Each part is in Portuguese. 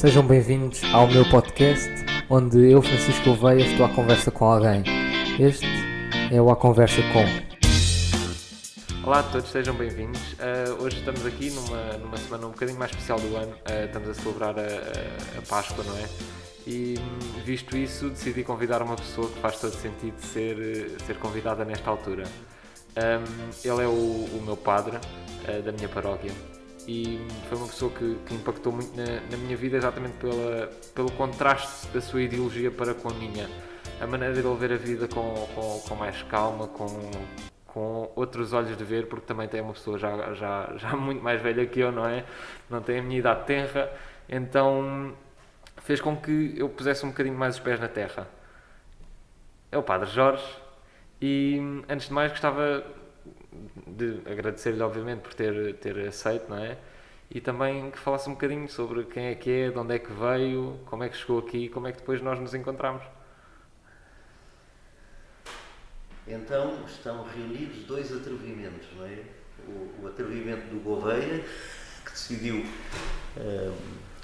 Sejam bem-vindos ao meu podcast, onde eu, Francisco Gouveia, estou à conversa com alguém. Este é o A Conversa Com. Olá a todos, sejam bem-vindos. Hoje estamos aqui numa semana um bocadinho mais especial do ano. Estamos a celebrar a Páscoa, não é? E visto isso, decidi convidar uma pessoa que faz todo sentido ser convidada nesta altura. Ele é o meu padre da minha paróquia. E foi uma pessoa que impactou muito na minha vida exatamente pelo contraste da sua ideologia para com a minha. A maneira de ele ver a vida com mais calma, com outros olhos de ver, porque também tem uma pessoa já muito mais velha que eu, não é? Não tem a minha idade tenra, então fez com que eu pusesse um bocadinho mais os pés na terra. É o Padre Jorge e, antes de mais, gostava de agradecer-lhe, obviamente, por ter aceito, não é? E também que falasse um bocadinho sobre quem é que é, de onde é que veio, como é que chegou aqui e como é que depois nós nos encontramos. Então estão reunidos dois atrevimentos, não é? O atrevimento do Gouveia, que decidiu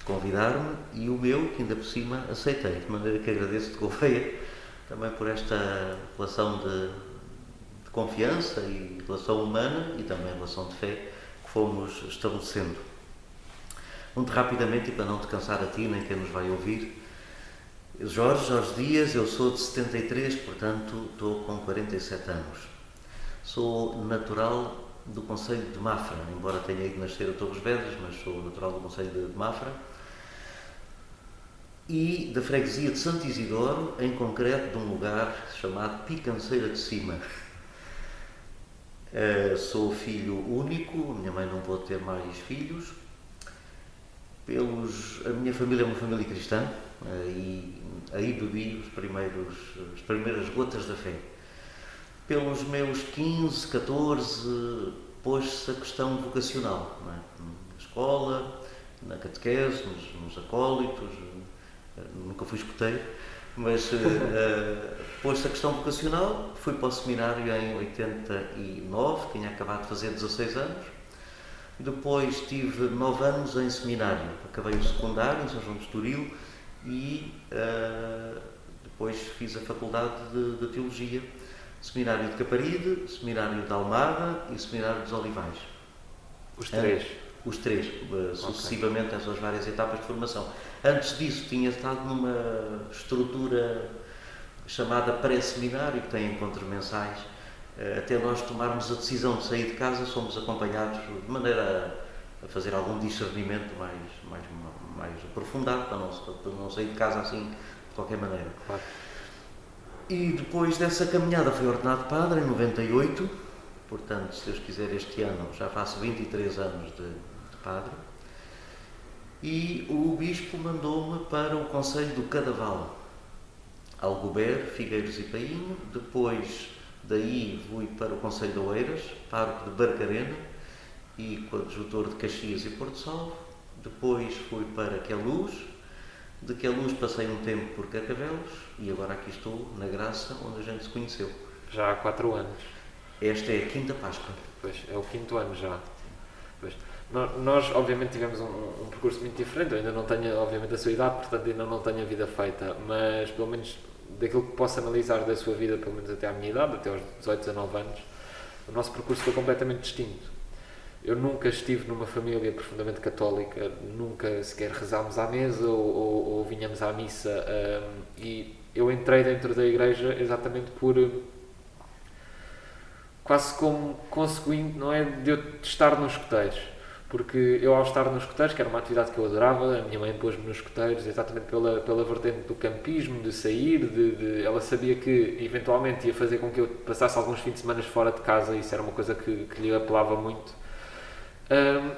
convidar-me, e o meu, que ainda por cima aceitei. De maneira que agradeço-te, Gouveia, também por esta relação de confiança e relação humana e também relação de fé que fomos estabelecendo. Muito rapidamente, e para não te cansar a ti nem quem nos vai ouvir, Jorge Dias, eu sou de 73, portanto estou com 47 anos. Sou natural do concelho de Mafra, embora tenha ido nascer a Torres Vedras, mas sou natural do concelho de Mafra. E da freguesia de Santo Isidoro, em concreto de um lugar chamado Picanceira de Cima. Sou filho único, minha mãe não pôde ter mais filhos. A minha família é uma família cristã e aí bebi as primeiras gotas da fé. Pelos meus 15, 14, pôs-se a questão vocacional, não é? Na escola, na catequese, nos acólitos, nunca fui escoteiro, mas pôs-se a questão vocacional. Fui para o seminário em 89, tinha acabado de fazer 16 anos. Depois tive 9 anos em seminário, acabei o secundário em São João de Estoril e depois fiz a faculdade de Teologia, seminário de Caparide, seminário de Almada e seminário dos Olivais. Os três? Os três, sucessivamente, essas várias etapas de formação. Antes disso tinha estado numa estrutura chamada pré-seminário, que tem encontros mensais. Até nós tomarmos a decisão de sair de casa, somos acompanhados de maneira a fazer algum discernimento mais aprofundado, para não sair de casa assim de qualquer maneira. Claro. E depois dessa caminhada fui ordenado padre em 98, portanto, se Deus quiser, este ano já faço 23 anos de padre. E o bispo mandou-me para o concelho do Cadaval, Algober, Figueiros e Painho. Depois daí fui para o concelho de Oeiras, pároco de Barcarena e coadjutor de Caxias e Porto Salvo. Depois fui para Queluz, de Queluz passei um tempo por Carcavelos e agora aqui estou, na Graça, onde a gente se conheceu. Já há 4 anos. Esta é a quinta Páscoa. Pois, é o 5º ano já. Pois. Nós, obviamente, tivemos um percurso muito diferente. Eu ainda não tenho, obviamente, a sua idade, portanto, ainda não tenho a vida feita, mas, pelo menos, daquilo que posso analisar da sua vida, pelo menos até à minha idade, até aos 18, 19 anos, o nosso percurso foi completamente distinto. Eu nunca estive numa família profundamente católica, nunca sequer rezámos à mesa ou vinhamos à missa, e eu entrei dentro da igreja exatamente por quase como conseguinte, não é, de eu estar nos escoteiros, porque eu, ao estar nos escoteiros, que era uma atividade que eu adorava, a minha mãe pôs-me nos escoteiros exatamente pela vertente do campismo, de sair, ela sabia que eventualmente ia fazer com que eu passasse alguns fins de semana fora de casa, e isso era uma coisa que lhe apelava muito.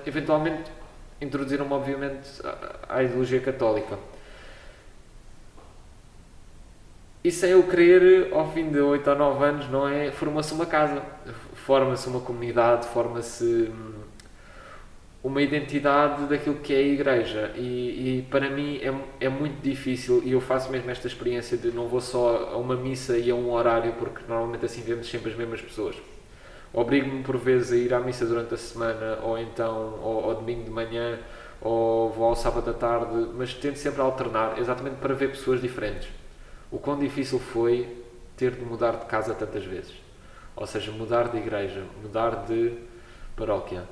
Eventualmente introduziram-me, obviamente, à ideologia católica. E sem eu querer, ao fim de 8 ou 9 anos, não é? Forma-se uma casa, forma-se uma comunidade, forma-se uma identidade daquilo que é a igreja. E para mim é muito difícil, e eu faço mesmo esta experiência de não vou só a uma missa e a um horário, porque normalmente assim vemos sempre as mesmas pessoas. Obrigo-me por vezes a ir à missa durante a semana, ou então ao domingo de manhã, ou vou ao sábado à tarde, mas tento sempre alternar, exatamente para ver pessoas diferentes. O quão difícil foi ter de mudar de casa tantas vezes, ou seja, mudar de igreja, mudar de paróquia.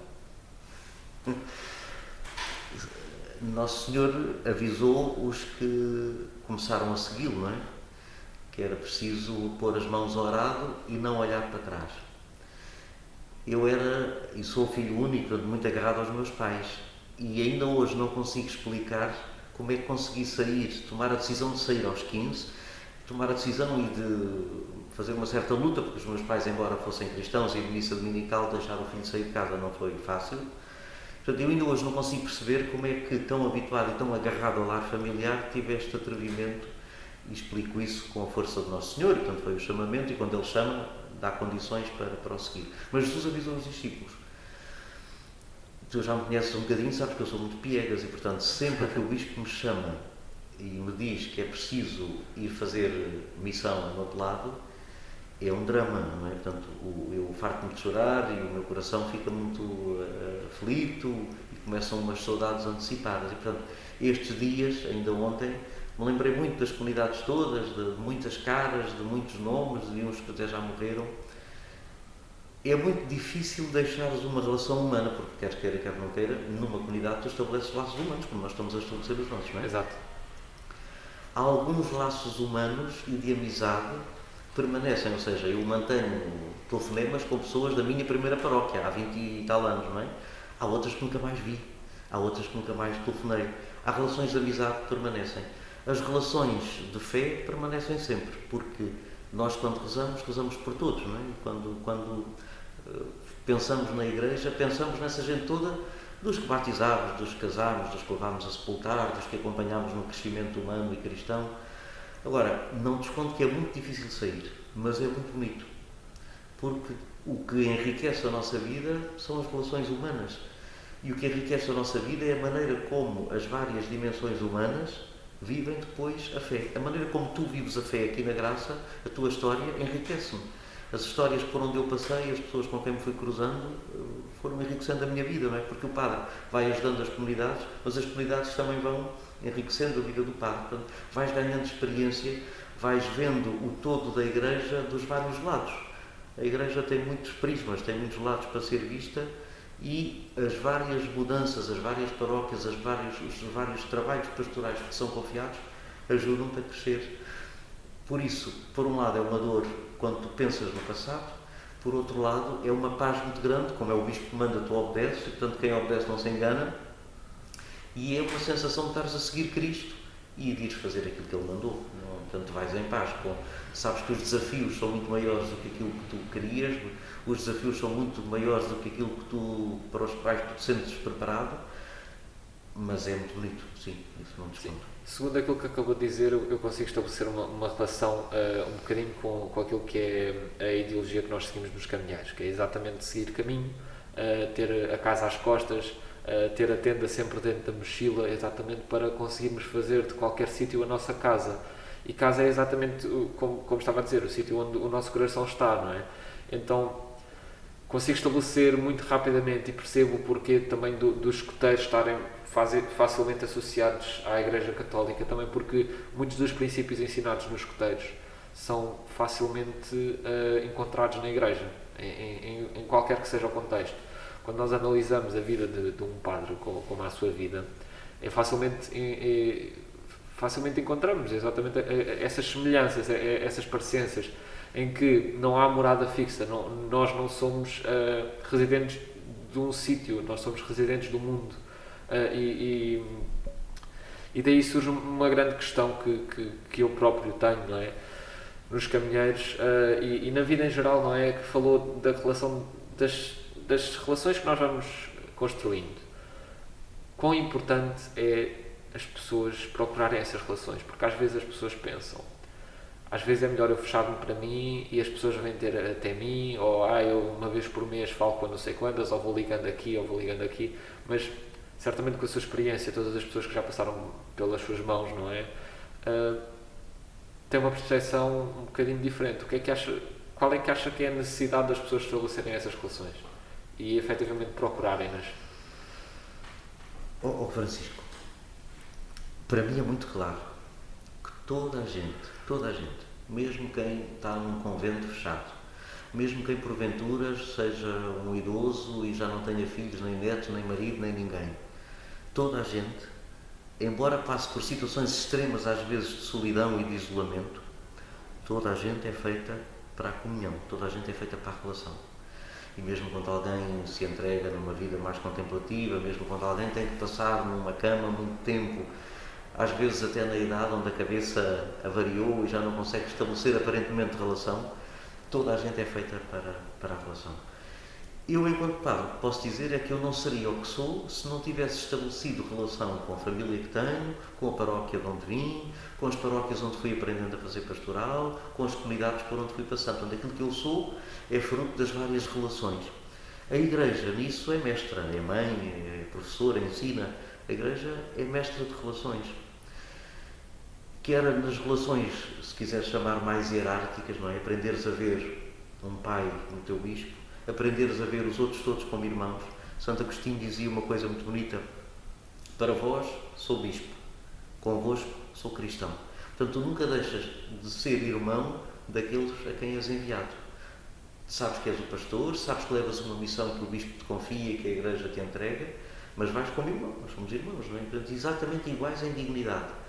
Nosso Senhor avisou os que começaram a segui-lo, não é? Que era preciso pôr as mãos ao arado e não olhar para trás. Eu era e sou filho único, muito agarrado aos meus pais, e ainda hoje não consigo explicar como é que consegui sair, tomar a decisão de sair aos 15, tomar a decisão e de fazer uma certa luta, porque os meus pais, embora fossem cristãos e de missa dominical, deixar o filho sair de casa não foi fácil. Portanto, eu ainda hoje não consigo perceber como é que, tão habituado e tão agarrado ao lar familiar, tive este atrevimento, e explico isso com a força do Nosso Senhor, e portanto foi o chamamento, e quando Ele chama, dá condições para prosseguir. Mas Jesus avisou os discípulos. Tu já me conheces um bocadinho, sabes que eu sou muito piegas, e portanto, sempre que o Bispo me chama e me diz que é preciso ir fazer missão no outro lado, é um drama, não é? Portanto, eu farto-me de chorar e o meu coração fica muito aflito e começam umas saudades antecipadas. E, portanto, estes dias, ainda ontem, me lembrei muito das comunidades todas, de muitas caras, de muitos nomes, de uns que até já morreram. É muito difícil deixares uma relação humana, porque queres queira, quer não queira, numa comunidade tu estabeleces laços humanos, como nós estamos a estabelecer os nossos, não é? Exato. Há alguns laços humanos e de amizade permanecem, ou seja, eu mantenho telefonemas com pessoas da minha primeira paróquia, há 20 e tal anos, não é? Há outras que nunca mais vi, há outras que nunca mais telefonei. Há relações de amizade que permanecem. As relações de fé permanecem sempre, porque nós, quando rezamos, rezamos por todos, não é? Quando pensamos na igreja, pensamos nessa gente toda, dos que batizámos, dos que casámos, dos que levámos a sepultar, dos que acompanhámos no crescimento humano e cristão. Agora, não desconto que é muito difícil sair, mas é muito bonito, porque o que enriquece a nossa vida são as relações humanas, e o que enriquece a nossa vida é a maneira como as várias dimensões humanas vivem depois a fé. A maneira como tu vives a fé aqui na Graça, a tua história enriquece-me. As histórias por onde eu passei, as pessoas com quem me fui cruzando, foram enriquecendo a minha vida, não é? Porque o padre vai ajudando as comunidades, mas as comunidades também vão enriquecendo a vida do padre. Portanto, vais ganhando experiência, vais vendo o todo da igreja dos vários lados. A igreja tem muitos prismas, tem muitos lados para ser vista, e as várias mudanças, as várias paróquias, os vários trabalhos pastorais que são confiados ajudam-te a crescer. Por isso, por um lado é uma dor quando tu pensas no passado, por outro lado é uma paz muito grande, como é o Bispo que manda, tu obedeces, e portanto quem obedece não se engana, e é uma sensação de estares a seguir Cristo e de ires fazer aquilo que Ele mandou. Portanto, vais em paz, sabes que os desafios são muito maiores do que aquilo que tu querias, os desafios são muito maiores do que aquilo para os quais tu te sentes preparado, mas é muito bonito, sim, isso não desconto. Segundo aquilo que acabou de dizer, eu consigo estabelecer uma relação um bocadinho com aquilo que é a ideologia que nós seguimos nos caminheiros, que é exatamente seguir caminho, ter a casa às costas, ter a tenda sempre dentro da mochila, exatamente para conseguirmos fazer de qualquer sítio a nossa casa. E casa é exatamente, como estava a dizer, o sítio onde o nosso coração está, não é? Então, consigo estabelecer muito rapidamente e percebo o porquê também dos escuteiros estarem facilmente associados à Igreja Católica, também porque muitos dos princípios ensinados nos escuteiros são facilmente encontrados na Igreja, em qualquer que seja o contexto. Quando nós analisamos a vida de um padre como a sua vida, facilmente encontramos exatamente essas semelhanças, essas parecenças, em que não há morada fixa, nós não somos residentes de um sítio, nós somos residentes do mundo. E daí surge uma grande questão que eu próprio tenho, não é? Nos caminheiros e na vida em geral, não é? Que falou da relação das relações que nós vamos construindo. Quão importante é as pessoas procurarem essas relações, porque às vezes as pessoas pensam, às vezes é melhor eu fechar-me para mim e as pessoas vêm ter até mim, ou eu uma vez por mês falo com não sei quantas, ou vou ligando aqui, mas certamente com a sua experiência, todas as pessoas que já passaram pelas suas mãos, não é? Tem uma percepção um bocadinho diferente. Qual é que acha que é a necessidade das pessoas estabelecerem essas relações e efetivamente procurarem-nas? Francisco, para mim é muito claro que toda a gente, mesmo quem está num convento fechado, mesmo quem porventura seja um idoso e já não tenha filhos, nem netos, nem marido, nem ninguém, toda a gente, embora passe por situações extremas às vezes de solidão e de isolamento, toda a gente é feita para a comunhão, toda a gente é feita para a relação. E mesmo quando alguém se entrega numa vida mais contemplativa, mesmo quando alguém tem que passar numa cama muito tempo, às vezes até na idade onde a cabeça avariou e já não consegue estabelecer aparentemente relação, toda a gente é feita para a relação. Eu, enquanto padre, o que posso dizer é que eu não seria o que sou se não tivesse estabelecido relação com a família que tenho, com a paróquia de onde vim, com as paróquias onde fui aprendendo a fazer pastoral, com as comunidades por onde fui passando. Portanto, aquilo que eu sou é fruto das várias relações. A Igreja, nisso, é mestra, é mãe, é professora, ensina. A Igreja é mestra de relações. Quer nas relações, se quiseres chamar mais hierárquicas, não é? Aprenderes a ver um pai no teu bispo, aprenderes a ver os outros todos como irmãos. Santo Agostinho dizia uma coisa muito bonita: para vós sou bispo, convosco sou cristão. Portanto, tu nunca deixas de ser irmão daqueles a quem és enviado. Sabes que és o pastor, sabes que levas uma missão que o bispo te confia e que a Igreja te entrega, mas vais como irmão. Nós somos irmãos, não é? Portanto, exatamente iguais em dignidade.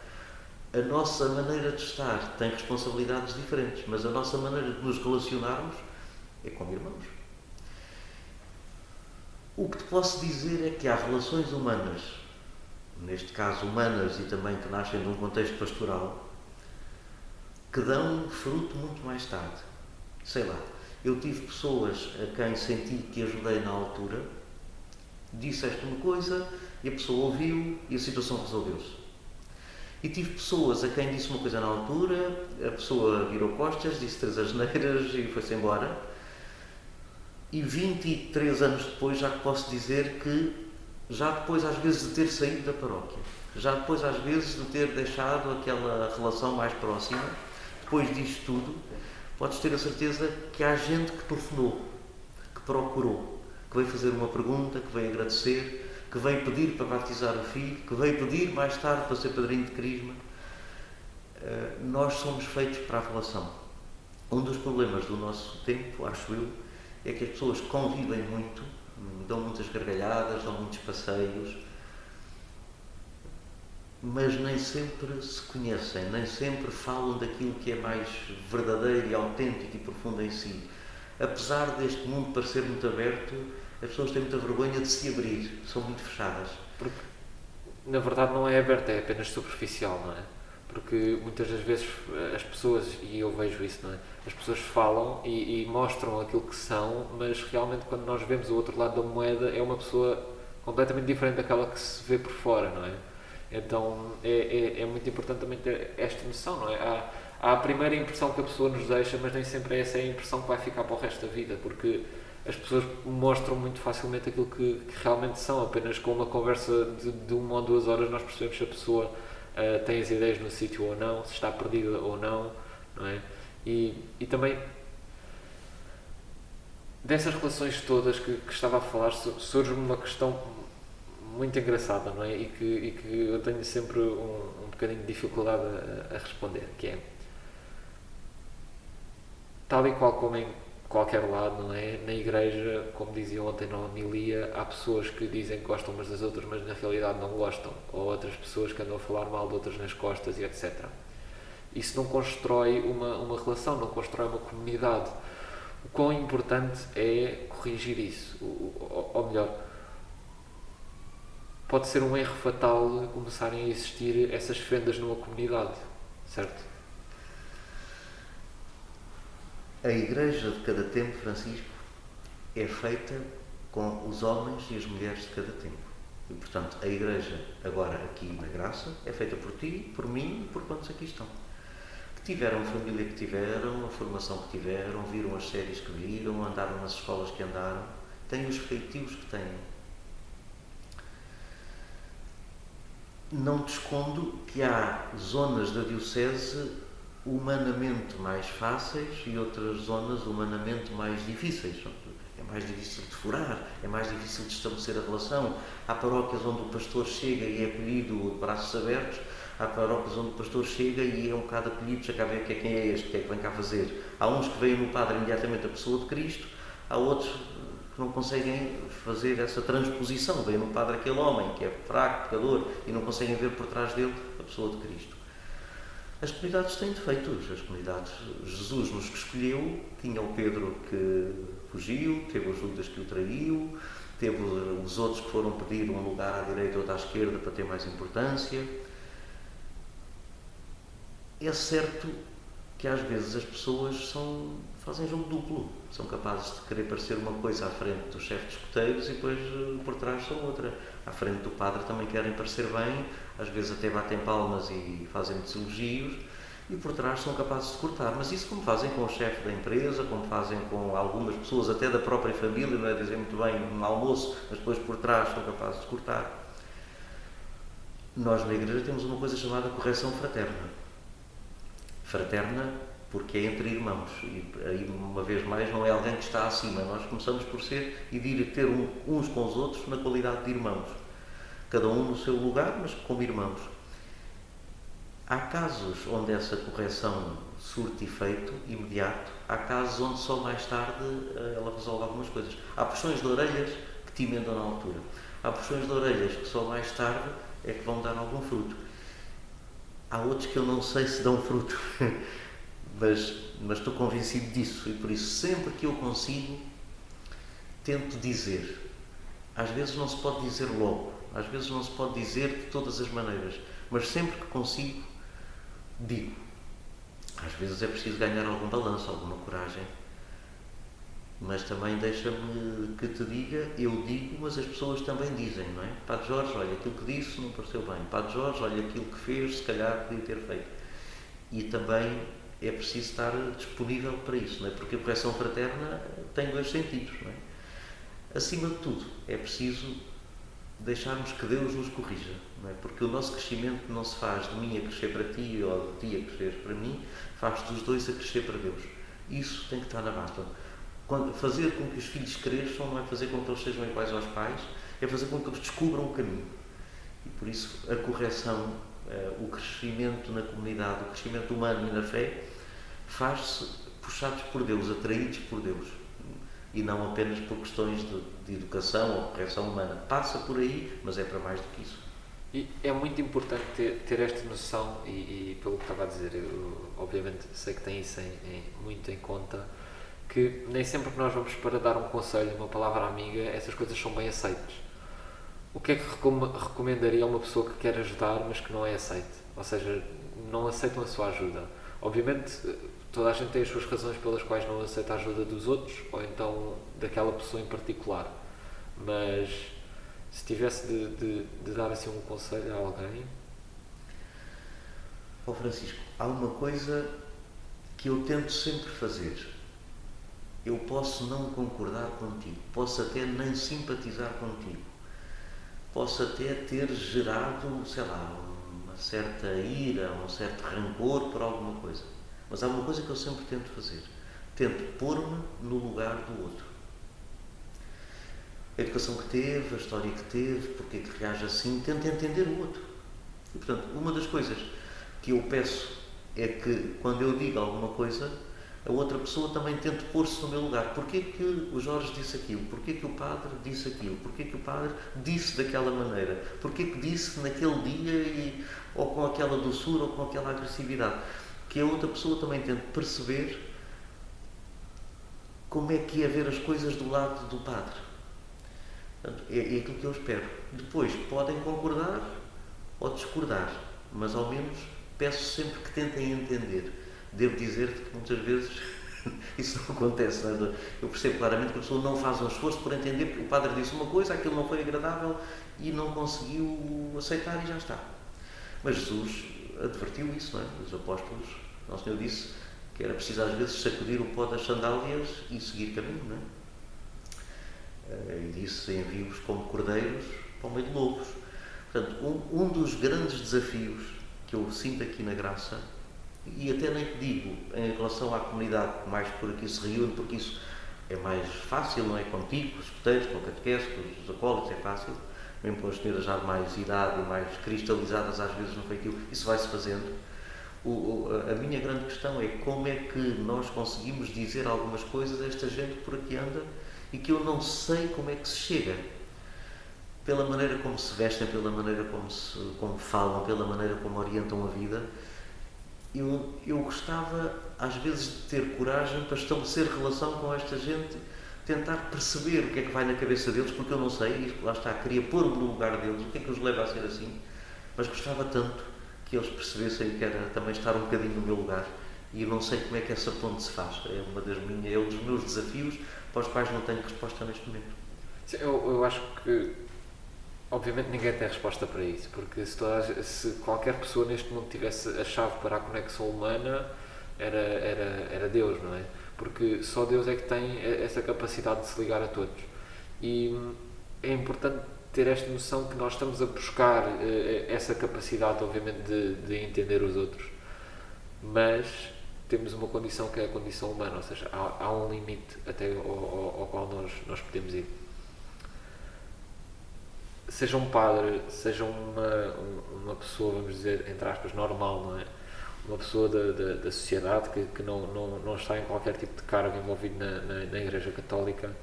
A nossa maneira de estar tem responsabilidades diferentes, mas a nossa maneira de nos relacionarmos é como irmãos. O que te posso dizer é que há relações humanas, neste caso humanas e também que nascem de um contexto pastoral, que dão fruto muito mais tarde. Sei lá, eu tive pessoas a quem senti que ajudei na altura, disseste uma coisa e a pessoa ouviu e a situação resolveu-se. E tive pessoas a quem disse uma coisa na altura, a pessoa virou costas, disse 3 asneiras e foi-se embora. E 23 anos depois já posso dizer que, já depois às vezes de ter saído da paróquia, já depois às vezes de ter deixado aquela relação mais próxima, depois disto tudo, podes ter a certeza que há gente que telefonou, que procurou, que veio fazer uma pergunta, que veio agradecer, que veio pedir para batizar o filho, que veio pedir mais tarde para ser padrinho de crisma. Nós somos feitos para a relação. Um dos problemas do nosso tempo, acho eu, é que as pessoas convivem muito, dão muitas gargalhadas, dão muitos passeios, mas nem sempre se conhecem, nem sempre falam daquilo que é mais verdadeiro e autêntico e profundo em si. Apesar deste mundo parecer muito aberto, as pessoas têm muita vergonha de se abrir, são muito fechadas. Porque, na verdade, não é aberta, é apenas superficial, não é? Porque muitas das vezes as pessoas, e eu vejo isso, não é? As pessoas falam e mostram aquilo que são, mas realmente quando nós vemos o outro lado da moeda é uma pessoa completamente diferente daquela que se vê por fora, não é? Então é muito importante também ter esta noção, não é? Há a primeira impressão que a pessoa nos deixa, mas nem sempre essa é a impressão que vai ficar para o resto da vida, porque as pessoas mostram muito facilmente aquilo que realmente são. Apenas com uma conversa de 1 ou 2 horas nós percebemos se a pessoa tem as ideias no sítio ou não, se está perdida ou não, não é? E também dessas relações todas que estava a falar surge uma questão muito engraçada, não é? E que eu tenho sempre um bocadinho de dificuldade a responder, que é, tal e qual como em qualquer lado, não é? Na igreja, como dizia ontem na homilia, há pessoas que dizem que gostam umas das outras, mas na realidade não gostam, ou outras pessoas que andam a falar mal de outras nas costas e etc. Isso não constrói uma relação, não constrói uma comunidade. O quão importante é corrigir isso, ou melhor, pode ser um erro fatal começarem a existir essas fendas numa comunidade, certo? A Igreja de cada tempo, Francisco, é feita com os homens e as mulheres de cada tempo. E, portanto, a Igreja, agora aqui na Graça, é feita por ti, por mim e por quantos aqui estão. Que tiveram a família que tiveram, a formação que tiveram, viram as séries que viram, andaram nas escolas que andaram, têm os feitios que têm. Não te escondo que há zonas da Diocese humanamente mais fáceis e outras zonas humanamente mais difíceis. É mais difícil de furar, é mais difícil de estabelecer a relação. Há paróquias onde o pastor chega e é acolhido de braços abertos, há paróquias onde o pastor chega e é um bocado acolhido, já cá ver quem é este, o que é que vem cá fazer. Há uns que veem no padre imediatamente a pessoa de Cristo, há outros que não conseguem fazer essa transposição, veem no padre aquele homem que é fraco, pecador, e não conseguem ver por trás dele a pessoa de Cristo. As comunidades têm defeitos, as comunidades, Jesus nos que escolheu, tinha o Pedro que fugiu, teve o Judas que o traiu, teve os outros que foram pedir um lugar à direita ou à esquerda para ter mais importância. É certo que às vezes as pessoas fazem jogo duplo, são capazes de querer parecer uma coisa à frente do chefe de escuteiros e depois por trás são outra. À frente do padre também querem parecer bem, às vezes até batem palmas e fazem muitos elogios, e por trás são capazes de cortar. Mas isso como fazem com o chefe da empresa, como fazem com algumas pessoas até da própria família, não é dizer muito bem no almoço, mas depois por trás são capazes de cortar. Nós na igreja temos uma coisa chamada correção fraterna. Fraterna porque é entre irmãos, e aí uma vez mais não é alguém que está acima, nós começamos por ser e de ir ter uns com os outros na qualidade de irmãos, cada um no seu lugar, mas como irmãos. Há casos onde essa correção surte efeito imediato, há casos onde só mais tarde ela resolve algumas coisas. Há puxões de orelhas que te emendam na altura, há puxões de orelhas que só mais tarde é que vão dar algum fruto. Há outros que eu não sei se dão fruto, mas estou convencido disso, e por isso sempre que eu consigo tento dizer. Às vezes não se pode dizer logo, às vezes não se pode dizer de todas as maneiras, mas sempre que consigo digo. Às vezes é preciso ganhar algum balanço, alguma coragem, mas também deixa-me que te diga, eu digo, mas as pessoas também dizem, não é? Padre Jorge, olha, aquilo que disse não pareceu bem. Padre Jorge, olha, aquilo que fez, se calhar podia ter feito. E também é preciso estar disponível para isso, não é? Porque a correção fraterna tem dois sentidos, não é? Acima de tudo, é preciso deixarmos que Deus nos corrija, não é? Porque o nosso crescimento não se faz de mim a crescer para ti ou de ti a crescer para mim, faz dos dois a crescer para Deus. Isso tem que estar na base. Fazer com que os filhos cresçam não é fazer com que eles sejam iguais aos pais, é fazer com que eles descubram o caminho. E por isso a correção, o crescimento na comunidade, o crescimento humano e na fé, faz-se puxados por Deus, atraídos por Deus, e não apenas por questões de educação ou correção humana. Passa por aí, mas é para mais do que isso. E é muito importante ter esta noção, e pelo que estava a dizer, eu obviamente sei que tem isso muito em conta, que nem sempre que nós vamos para dar um conselho, uma palavra amiga, essas coisas são bem aceitas. O que é que recomendaria a uma pessoa que quer ajudar, mas que não é aceite? Ou seja, não aceitam a sua ajuda. Obviamente, toda a gente tem as suas razões pelas quais não aceita a ajuda dos outros, ou então daquela pessoa em particular. Mas, se tivesse de dar assim um conselho a alguém... Francisco, há uma coisa que eu tento sempre fazer. Eu posso não concordar contigo, posso até nem simpatizar contigo, posso até ter gerado, sei lá, uma certa ira, um certo rancor por alguma coisa. Mas há uma coisa que eu sempre tento fazer. Tento pôr-me no lugar do outro. A educação que teve, a história que teve, porque é que reage assim, tento entender o outro. E, portanto, uma das coisas que eu peço é que, quando eu digo alguma coisa, a outra pessoa também tente pôr-se no meu lugar. Porquê que o Jorge disse aquilo? Porquê que o padre disse aquilo? Porquê que o padre disse daquela maneira? Porquê que disse naquele dia, ou com aquela doçura, ou com aquela agressividade? Que a outra pessoa também tente perceber como é que é ver as coisas do lado do padre. Portanto, é aquilo que eu espero. Depois, podem concordar ou discordar, mas ao menos peço sempre que tentem entender. Devo dizer-te que muitas vezes isso não acontece, não é? Eu percebo claramente que a pessoa não faz um esforço por entender que o padre disse uma coisa, aquilo não foi agradável e não conseguiu aceitar e já está. Mas Jesus advertiu isso, não é? Os apóstolos, Nosso Senhor disse que era preciso às vezes sacudir o pó das sandálias e seguir caminho, não é? E disse: envio-os como cordeiros para o meio de lobos. Portanto, um dos grandes desafios que eu sinto aqui na Graça, e até nem te digo em relação à comunidade que mais por aqui se reúne, porque isso é mais fácil, não é? Contigo, com os escuteiros, com o catequese, com os acólitos, é fácil. Mesmo com as senhoras já de mais idade e mais cristalizadas às vezes no feitio, isso vai-se fazendo. A minha grande questão é como é que nós conseguimos dizer algumas coisas a esta gente que por aqui anda e que eu não sei como é que se chega. Pela maneira como se vestem, pela maneira como falam, pela maneira como orientam a vida, eu gostava às vezes de ter coragem para estabelecer relação com esta gente, tentar perceber o que é que vai na cabeça deles, porque eu não sei, e lá está, queria pôr-me no lugar deles, o que é que os leva a ser assim, mas gostava tanto que eles percebessem que era também estar um bocadinho no meu lugar, e eu não sei como é que essa ponte se faz. É um dos meus desafios para os quais não tenho resposta neste momento. Sim, eu acho que obviamente ninguém tem resposta para isso, porque se qualquer pessoa neste mundo tivesse a chave para a conexão humana, era Deus, não é? Porque só Deus é que tem essa capacidade de se ligar a todos. E é importante ter esta noção que nós estamos a buscar essa capacidade, obviamente, de entender os outros, mas temos uma condição que é a condição humana, ou seja, há um limite até ao qual nós podemos ir. Seja um padre, seja uma pessoa, vamos dizer, entre aspas, normal, não é? Uma pessoa da sociedade que não está em qualquer tipo de cargo envolvido na Igreja Católica,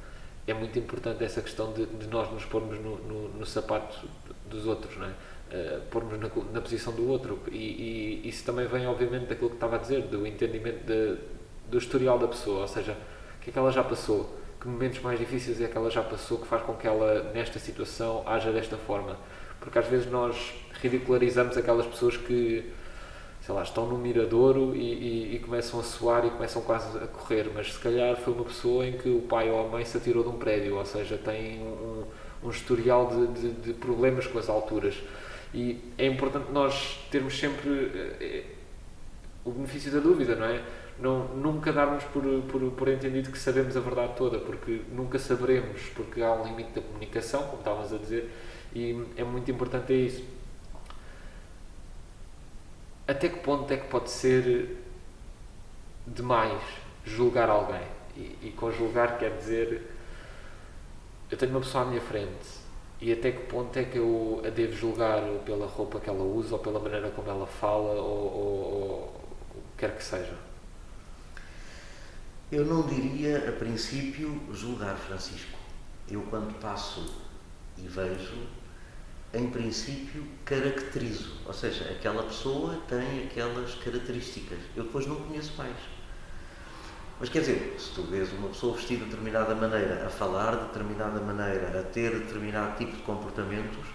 é muito importante essa questão de nós nos pormos no sapato dos outros, não é? Pormos na posição do outro, e isso também vem obviamente daquilo que estava a dizer, do entendimento do historial da pessoa, ou seja, o que é que ela já passou, que momentos mais difíceis é que ela já passou, que faz com que ela nesta situação haja desta forma, porque às vezes nós ridicularizamos aquelas pessoas que, sei lá, estão no miradouro e começam a suar e começam quase a correr, mas se calhar foi uma pessoa em que o pai ou a mãe se atirou de um prédio, ou seja, tem um historial de problemas com as alturas, e é importante nós termos sempre o benefício da dúvida, não é? Nunca darmos por entendido que sabemos a verdade toda, porque nunca saberemos, porque há um limite da comunicação, como estávamos a dizer, e é muito importante isso. Até que ponto é que pode ser demais julgar alguém? E com julgar quer dizer, eu tenho uma pessoa à minha frente, e até que ponto é que eu a devo julgar pela roupa que ela usa, ou pela maneira como ela fala, ou o que quer que seja? Eu não diria, a princípio, julgar, Francisco. Eu, quando passo e vejo, em princípio, caracterizo. Ou seja, aquela pessoa tem aquelas características. Eu depois não conheço mais. Mas quer dizer, se tu vês uma pessoa vestida de determinada maneira, a falar de determinada maneira, a ter determinado tipo de comportamentos,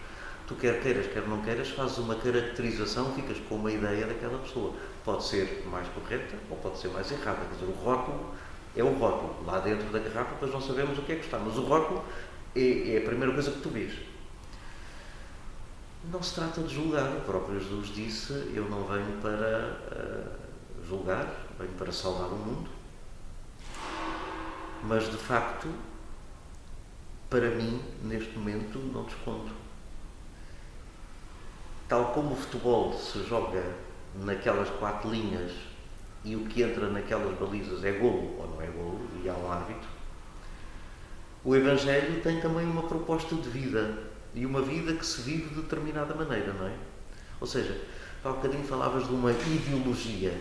tu quer queiras, quer não queiras, fazes uma caracterização, ficas com uma ideia daquela pessoa. Pode ser mais correta ou pode ser mais errada. Quer dizer, o rótulo é o rótulo. Lá dentro da garrafa depois não sabemos o que é que está, mas o rótulo é a primeira coisa que tu vês. Não se trata de julgar. O próprio Jesus disse, eu não venho para julgar, venho para salvar o mundo. Mas, de facto, para mim, neste momento, não te escondo. Tal como o futebol se joga naquelas 4 linhas e o que entra naquelas balizas é golo ou não é golo, e há um árbitro, o Evangelho tem também uma proposta de vida, e uma vida que se vive de determinada maneira, não é? Ou seja, há um bocadinho falavas de uma ideologia.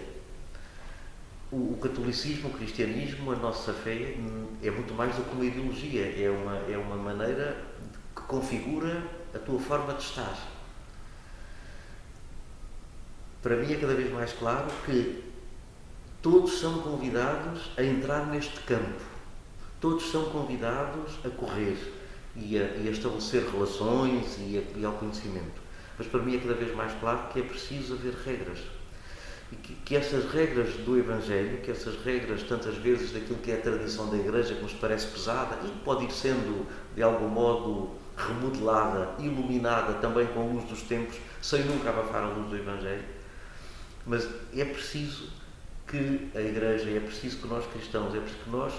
O catolicismo, o cristianismo, a nossa fé é muito mais do que uma ideologia, é uma maneira que configura a tua forma de estar. Para mim é cada vez mais claro que todos são convidados a entrar neste campo, todos são convidados a correr e a estabelecer relações e ao conhecimento. Mas para mim é cada vez mais claro que é preciso haver regras. E que essas regras do Evangelho, que essas regras tantas vezes daquilo que é a tradição da Igreja, que nos parece pesada e que pode ir sendo de algum modo remodelada, iluminada também com a luz dos tempos, sem nunca abafar a luz do Evangelho, mas é preciso que a Igreja, é preciso que nós cristãos, é preciso que nós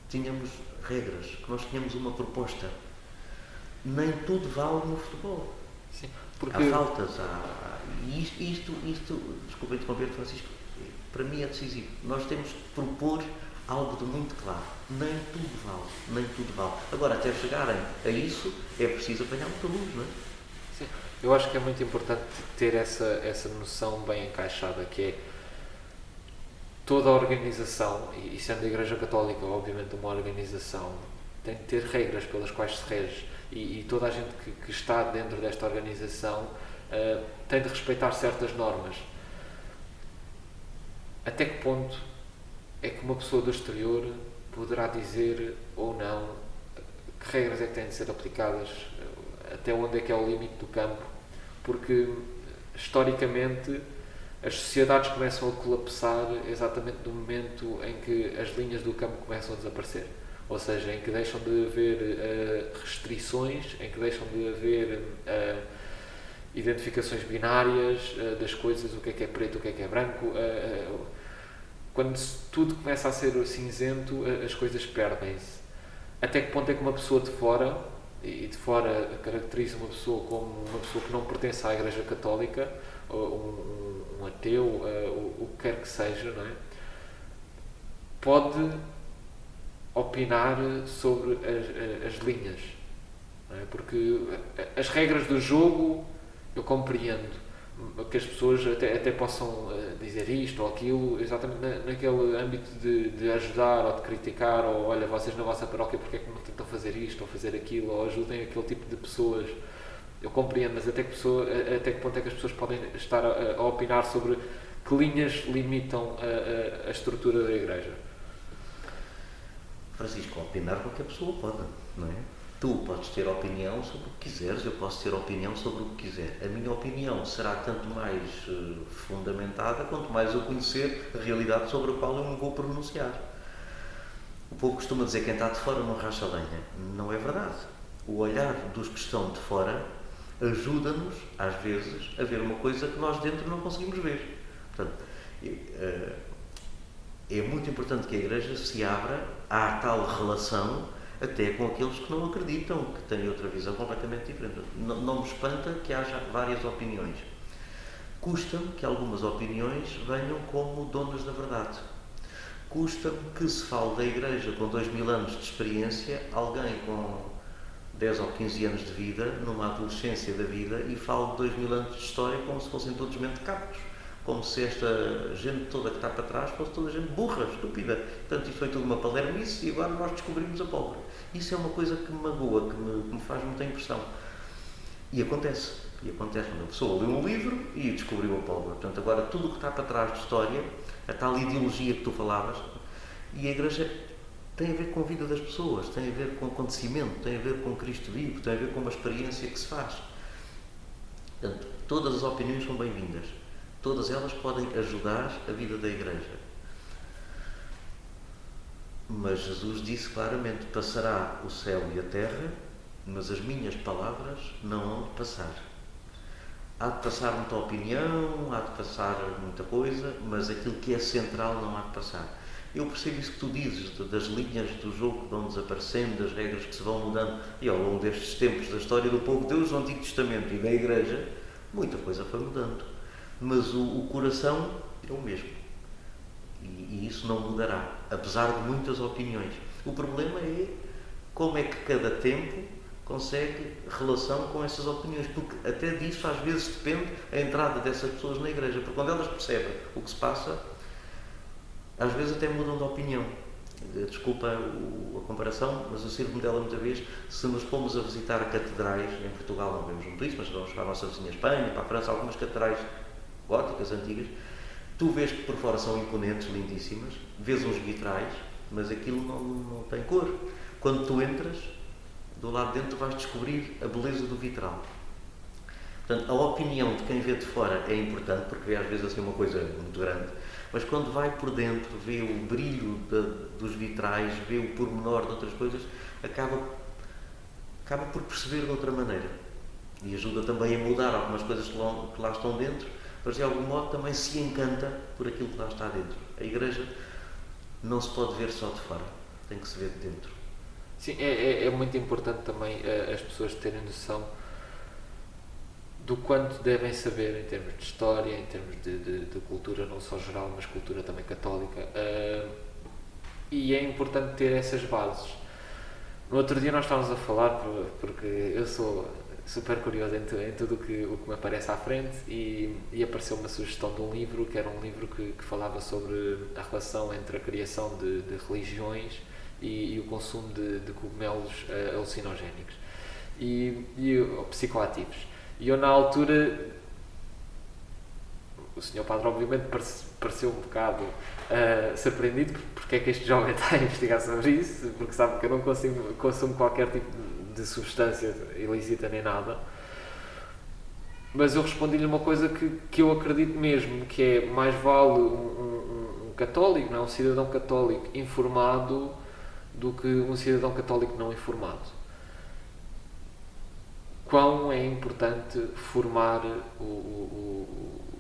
tenhamos regras, que nós tenhamos uma proposta. Nem tudo vale no futebol. Sim, porque... Há faltas, isto, desculpa interromper, Francisco, para mim é decisivo. Nós temos que propor algo de muito claro. Nem tudo vale, nem tudo vale. Agora, até chegarem a isso, é preciso apanhar muita luz, não é? Sim, eu acho que é muito importante ter essa noção bem encaixada, que é toda a organização, e sendo a Igreja Católica obviamente uma organização, tem de ter regras pelas quais se rege, e toda a gente que está dentro desta organização tem de respeitar certas normas. Até que ponto é que uma pessoa do exterior poderá dizer ou não que regras é que têm de ser aplicadas, até onde é que é o limite do campo, porque historicamente as sociedades começam a colapsar exatamente no momento em que as linhas do campo começam a desaparecer, ou seja, em que deixam de haver restrições, em que deixam de haver identificações binárias das coisas, o que é preto, o que é branco. Quando tudo começa a ser cinzento, as coisas perdem-se. Até que ponto é que uma pessoa de fora, e de fora caracteriza uma pessoa como uma pessoa que não pertence à Igreja Católica, um ateu, o que quer que seja, não é? Pode opinar sobre as linhas, não é? Porque as regras do jogo eu compreendo que as pessoas até possam dizer isto ou aquilo, exatamente naquele âmbito de ajudar ou de criticar, ou olha, vocês na vossa paróquia porque é que não tentam fazer isto ou fazer aquilo, ou ajudem aquele tipo de pessoas. Eu compreendo, mas até que ponto é que as pessoas podem estar a opinar sobre que linhas limitam a estrutura da Igreja? Francisco, opinar qualquer pessoa pode, não é? Tu podes ter opinião sobre o que quiseres, eu posso ter opinião sobre o que quiser. A minha opinião será tanto mais fundamentada quanto mais eu conhecer a realidade sobre a qual eu me vou pronunciar. O povo costuma dizer que quem está de fora não racha lenha. Não é verdade. O olhar dos que estão de fora ajuda-nos, às vezes, a ver uma coisa que nós dentro não conseguimos ver. Portanto, é muito importante que a Igreja se abra à tal relação até com aqueles que não acreditam, que têm outra visão completamente diferente. Não me espanta que haja várias opiniões. Custa-me que algumas opiniões venham como donas da verdade. Custa-me que se fale da Igreja com 2000 anos de experiência, alguém com 10 ou 15 anos de vida, numa adolescência da vida, e fale de 2000 anos de história como se fossem todos mentecaptos. Como se esta gente toda que está para trás fosse toda gente burra, estúpida. Portanto, isto foi tudo uma palermice e agora nós descobrimos a pólvora. Isso é uma coisa que me magoa, que me faz muita impressão. E acontece quando a pessoa lê um livro e descobriu a pólvora. Portanto, agora tudo o que está para trás de história, a tal ideologia que tu falavas, e a Igreja tem a ver com a vida das pessoas, tem a ver com acontecimento, tem a ver com Cristo vivo, tem a ver com uma experiência que se faz. Portanto, todas as opiniões são bem-vindas. Todas elas podem ajudar a vida da Igreja. Mas Jesus disse claramente: passará o céu e a terra, mas as minhas palavras não hão de passar. Há de passar muita opinião, há de passar muita coisa, mas aquilo que é central não há de passar. Eu percebo isso que tu dizes, das linhas do jogo que vão desaparecendo, das regras que se vão mudando, e ao longo destes tempos da história do povo de Deus, do Antigo Testamento e da Igreja, muita coisa foi mudando. Mas o coração é o mesmo. E isso não mudará, apesar de muitas opiniões. O problema é como é que cada tempo consegue relação com essas opiniões, porque até disso às vezes depende a entrada dessas pessoas na Igreja, porque quando elas percebem o que se passa, às vezes até mudam de opinião. Desculpa a comparação, mas eu sirvo-me dela muita vez. Se nos pomos a visitar catedrais, em Portugal não vemos muito isso, mas vamos para a nossa vizinha Espanha, para a França, algumas catedrais góticas, antigas, tu vês que por fora são imponentes, lindíssimas, vês uns vitrais, mas aquilo não tem cor. Quando tu entras, do lado de dentro vais descobrir a beleza do vitral. Portanto, a opinião de quem vê de fora é importante, porque vê às vezes assim uma coisa muito grande, mas quando vai por dentro, vê o brilho dos vitrais, vê o pormenor de outras coisas, acaba por perceber de outra maneira. E ajuda também a mudar algumas coisas que lá estão dentro, mas de algum modo também se encanta por aquilo que lá está dentro. A Igreja não se pode ver só de fora, tem que se ver de dentro. Sim, é muito importante também as pessoas terem noção do quanto devem saber em termos de história, em termos de cultura, não só geral, mas cultura também católica. e é importante ter essas bases. No outro dia nós estávamos a falar, porque eu sou super curioso em tudo o que me aparece à frente, e apareceu uma sugestão de um livro, que era um livro que falava sobre a relação entre a criação de religiões e o consumo de cogumelos alucinogénicos ou psicoativos. E eu, na altura, o Sr. Padre obviamente pareceu um bocado surpreendido porque é que este jovem está a investigar sobre isso, porque sabe que eu não consumo qualquer tipo de substância ilícita nem nada. Mas eu respondi-lhe uma coisa que eu acredito mesmo, que é: mais vale um católico, não é? Um cidadão católico informado do que um cidadão católico não informado. Quão é importante formar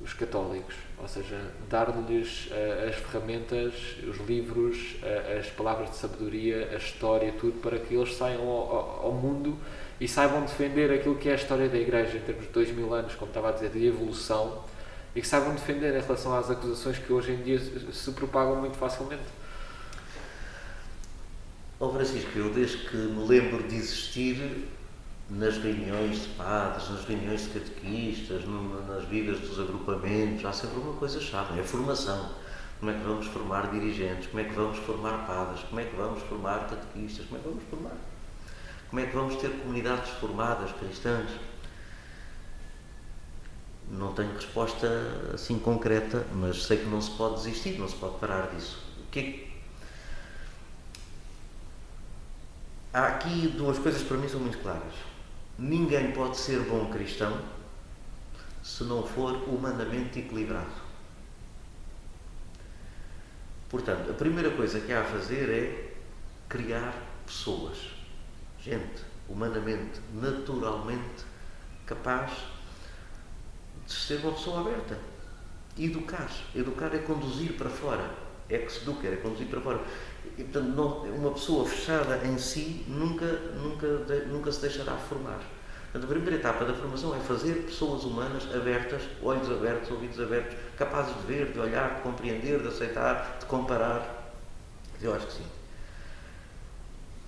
os católicos, ou seja, dar-lhes as ferramentas, os livros, as palavras de sabedoria, a história, tudo, para que eles saiam ao mundo e saibam defender aquilo que é a história da Igreja em termos de 2000 anos, como estava a dizer, de evolução, e que saibam defender em relação às acusações que hoje em dia se propagam muito facilmente. Francisco, eu desde que me lembro de existir, nas reuniões de padres, nas reuniões de catequistas, nas vidas dos agrupamentos, há sempre uma coisa-chave: é a formação. Como é que vamos formar dirigentes? Como é que vamos formar padres? Como é que vamos formar catequistas? Como é que vamos formar? Como é que vamos ter comunidades formadas, cristãs? Não tenho resposta assim concreta, mas sei que não se pode desistir, não se pode parar disso. Há aqui duas coisas que para mim são muito claras. Ninguém pode ser bom cristão se não for humanamente equilibrado. Portanto, a primeira coisa que há a fazer é criar pessoas. Gente humanamente, naturalmente capaz de ser uma pessoa aberta. Educar. Educar é conduzir para fora. É que se educa, é conduzir para fora. E, portanto, uma pessoa fechada em si nunca se deixará formar. Portanto, a primeira etapa da formação é fazer pessoas humanas abertas, olhos abertos, ouvidos abertos, capazes de ver, de olhar, de compreender, de aceitar, de comparar. Eu acho que sim.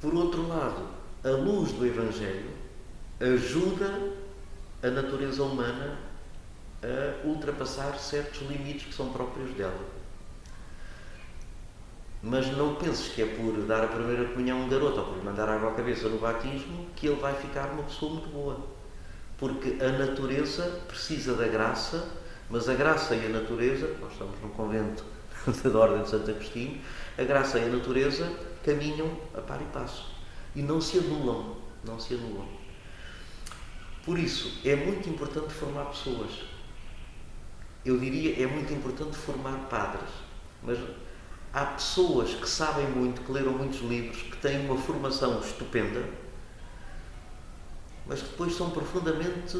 Por outro lado, a luz do Evangelho ajuda a natureza humana a ultrapassar certos limites que são próprios dela. Mas não penses que é por dar a primeira comunhão a um garoto ou por mandar água à cabeça no batismo que ele vai ficar uma pessoa muito boa. Porque a natureza precisa da graça, mas a graça e a natureza, nós estamos num convento da Ordem de Santo Agostinho, a graça e a natureza caminham a par e passo e não se anulam. Por isso, é muito importante formar pessoas. Eu diria, é muito importante formar padres. Mas há pessoas que sabem muito, que leram muitos livros, que têm uma formação estupenda, mas que depois são profundamente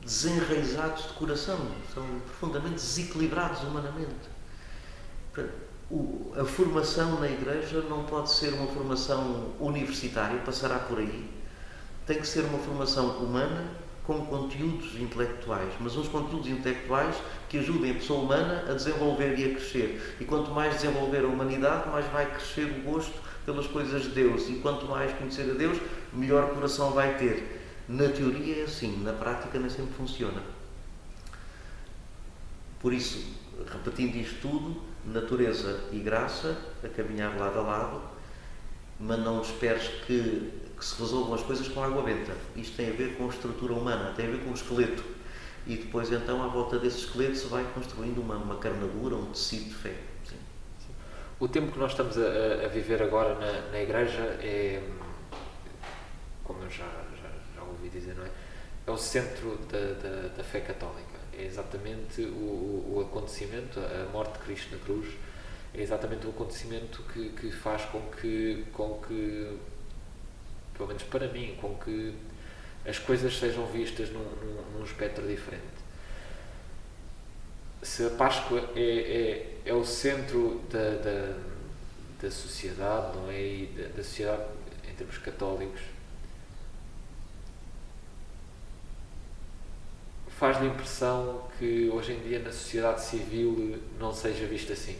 desenraizados de coração, são profundamente desequilibrados humanamente. A formação na Igreja não pode ser uma formação universitária, passará por aí. Tem que ser uma formação humana com conteúdos intelectuais, mas uns conteúdos intelectuais que ajudem a pessoa humana a desenvolver e a crescer. E quanto mais desenvolver a humanidade, mais vai crescer o gosto pelas coisas de Deus. E quanto mais conhecer a Deus, melhor coração vai ter. Na teoria é assim, na prática nem sempre funciona. Por isso, repetindo isto tudo, natureza e graça, a caminhar lado a lado, mas não esperes que se resolvam as coisas com água benta. Isto tem a ver com a estrutura humana, tem a ver com o esqueleto. E depois, então, à volta desse esqueleto se vai construindo uma carnadura, um tecido de fé. Sim. O tempo que nós estamos a viver agora na Igreja é, como eu já ouvi dizer, não é? É o centro da fé católica. É exatamente o acontecimento, a morte de Cristo na cruz, é exatamente o acontecimento que faz com que, pelo menos para mim, com que as coisas sejam vistas num espectro diferente. Se a Páscoa é o centro da sociedade, não é? E da sociedade em termos católicos, faz-lhe impressão que hoje em dia na sociedade civil não seja visto assim?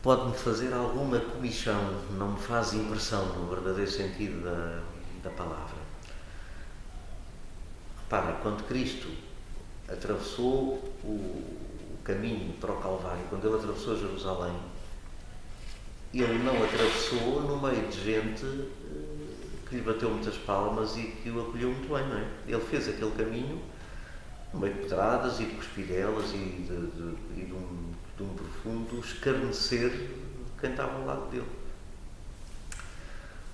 pode-me fazer alguma comichão, não me faz impressão no verdadeiro sentido da palavra. Repara, quando Cristo atravessou o caminho para o Calvário, quando ele atravessou Jerusalém, ele não atravessou no meio de gente que lhe bateu muitas palmas e que o acolheu muito bem, não é? Ele fez aquele caminho no meio de pedradas e de cuspidelas e de um profundo escarnecer de quem estava ao lado dele.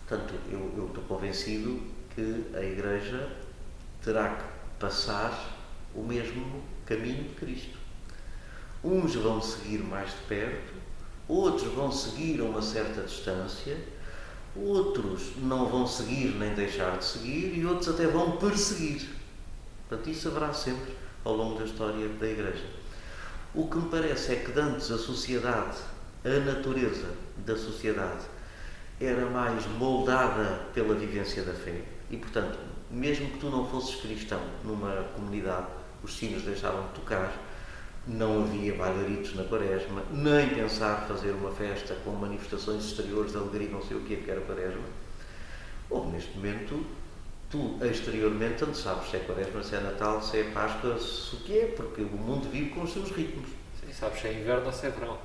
Portanto, eu estou convencido que a Igreja terá que passar o mesmo caminho de Cristo. Uns vão seguir mais de perto, outros vão seguir a uma certa distância, outros não vão seguir nem deixar de seguir e outros até vão perseguir. Portanto, isso haverá sempre ao longo da história da Igreja. O que me parece é que antes a sociedade, a natureza da sociedade, era mais moldada pela vivência da fé e, portanto, mesmo que tu não fosses cristão numa comunidade, os sinos deixavam de tocar, não havia bailaritos na Quaresma, nem pensar fazer uma festa com manifestações exteriores de alegria, não sei o que era Quaresma. Ou neste momento, tu exteriormente tanto sabes se é Quaresma, se é Natal, se é Páscoa, se o que é, porque o mundo vive com os seus ritmos. Sim, sabes se é inverno ou se é verão.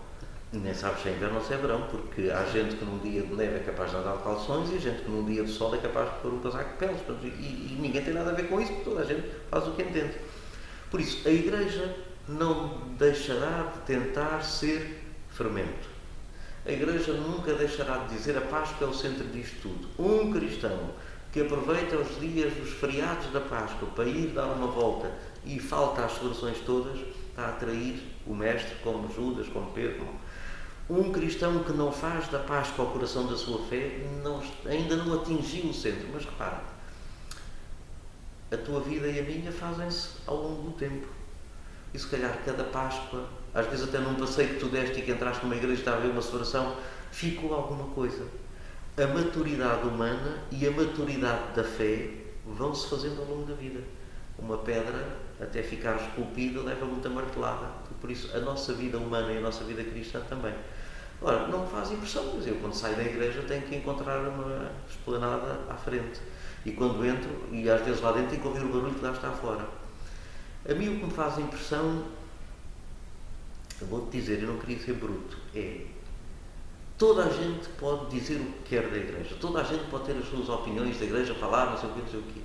Nem sabes se é inverno ou se é verão, porque há gente que num dia de neve é capaz de andar de calções e gente que num dia de sol é capaz de pôr um casaco de peles. E ninguém tem nada a ver com isso, porque toda a gente faz o que entende. Por isso, a Igreja não deixará de tentar ser fermento. A Igreja nunca deixará de dizer a Páscoa é o centro disto tudo. Um cristão que aproveita os dias dos feriados da Páscoa para ir dar uma volta e falta às celebrações todas, está a atrair o Mestre como Judas, como Pedro. Um cristão que não faz da Páscoa o coração da sua fé ainda não atingiu o centro. Mas repara, a tua vida e a minha fazem-se ao longo do tempo. E se calhar cada Páscoa, às vezes até num passeio que tu deste e que entraste numa igreja e estava a ver uma celebração, ficou alguma coisa. A maturidade humana e a maturidade da fé vão-se fazendo ao longo da vida. Uma pedra, até ficar esculpida, leva muita martelada. Por isso, a nossa vida humana e a nossa vida cristã também. Agora, não me faz impressão, mas eu quando saio da igreja tenho que encontrar uma esplanada à frente. E quando entro, e às vezes lá dentro, tenho que ouvir o barulho que lá está fora. A mim o que me faz impressão, eu vou-te dizer, eu não queria ser bruto, é toda a gente pode dizer o que quer da igreja, toda a gente pode ter as suas opiniões da igreja, falar, não sei o quê, não sei o quê.